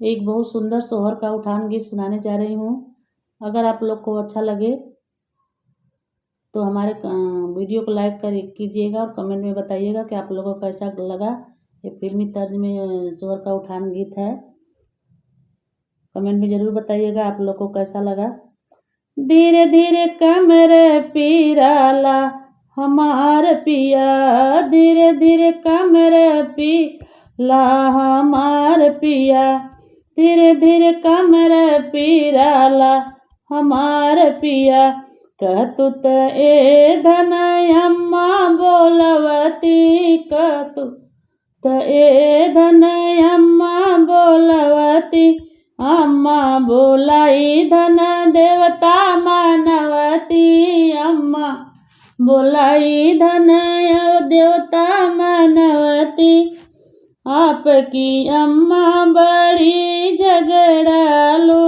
एक बहुत सुंदर सोहर का उठान गीत सुनाने जा रही हूँ। अगर आप लोग को अच्छा लगे तो हमारे वीडियो को लाइक कीजिएगा और कमेंट में बताइएगा कि आप लोगों को कैसा लगा। ये फिल्मी तर्ज में सोहर का उठान गीत है। कमेंट में ज़रूर बताइएगा आप लोग को कैसा लगा। धीरे धीरे कमर पीराला हमार पिया, धीरे धीरे कमर पीला हमार पिया, धीरे धीरे कमर पीराला हमार पिया। कहतु त ए धन अम्मा बोलवती, कहतु त ए धन अम्मा बोलवती, अम्मा बोलाई धन देवता मानवती, अम्मा बोलाई धन देवता मानवती। आपकी अम्मा बड़ी झगड़ालू,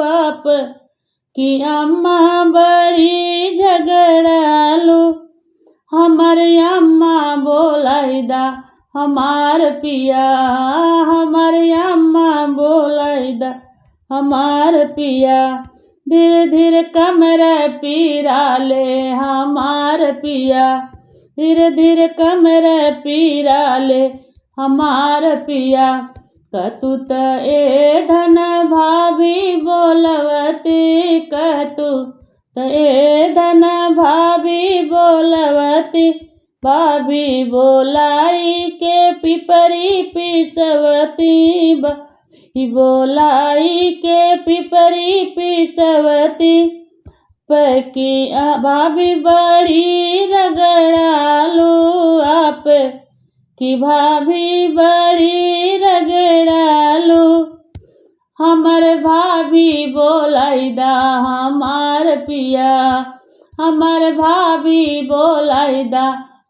आपकी अम्मा बड़ी झगड़ालू, हमारे अम्मा बोलाई दा हमार पिया, हमारे अम्मा बोलाई दा हमार पिया। धीरे धीरे कमर पीराले हमार पिया, धीरे धीरे कमर पीराले हमार पिया। कहतु त ए धन भाभी बोलवती, कहतु त ए धन भाभी बोलवती, भाभी बोलाई के पिपरी पिसवती, भाभी बोलाई के पिपरी पिसवती। पैकी भाभी बड़ी रगड़ालू, आप की भाभी बड़ी रगड़ालू, हमर भाभी बोलाई दा हमार पिया, हमर भाभी बोलाई दा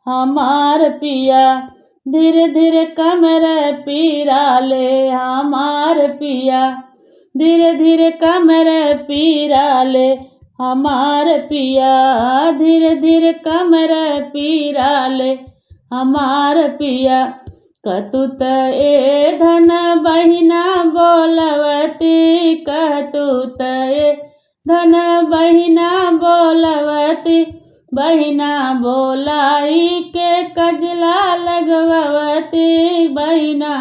हमार पिया। धीरे धीरे कमर पीराले हमार पिया, धीरे धीरे कमर पीराले हमार पिया, धीरे धीरे कमर पीराले हमार पिया। कहतु त ए धन बहिना बोलवती, कहतु त ए धन बहिना बोलवती, बहिना बोलाई के कजला लगवती, बहिना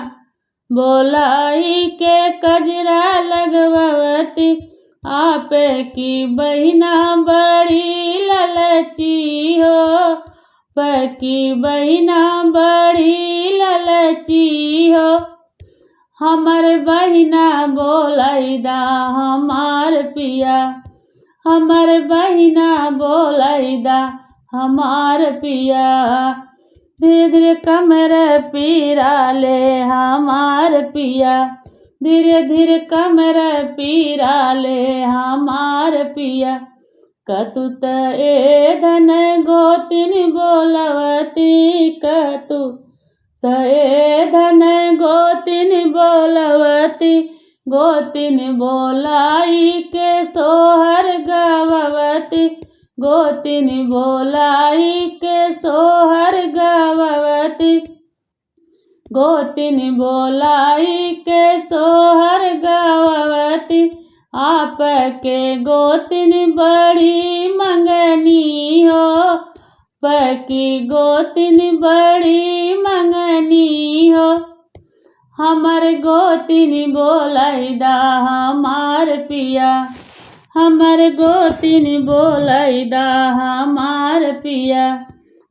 बोलाई के कजरा लगवती। आप की बहिना बड़ी ललची हो, पैकी बहिना बड़ी ललची हो, हमर बहिना बोलाई दा हमार पिया, हमर बहिना बोलाई दा हमार पिया। धीरे धीरे कमर पीराले हमार पिया, धीरे धीरे कमर पीराले हमार पिया। कहतु त ए धन गोतिन बोलवती, कहतु त ए धन गोतिन बोलवती, गोतिन बोलाई के सोहर गववती, गोतिन बोलाई के सोहर गववती, गोतिन बोलाई के सोहर गववती। आप के गोतिन बड़ी मंगनी हो, पैकी गोतिन बड़ी मंगनी हो, हमर गोतिन बोलाई दा हमार पिया, हमर गोतिन बोलाई दा हमार पिया।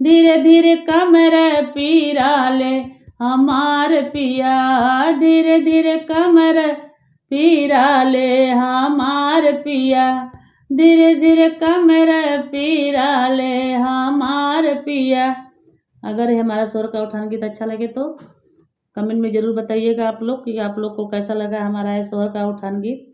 धीरे धीरे कमर पीराले हमार पिया, धीरे धीरे कमर पीराले हमार पिया, धीरे धीरे कमर पीराले हमार पिया। अगर हमारा सोहर का उठान गीत अच्छा लगे तो कमेंट में ज़रूर बताइएगा आप लोग कि आप लोग को कैसा लगा हमारा सोहर का उठान गीत।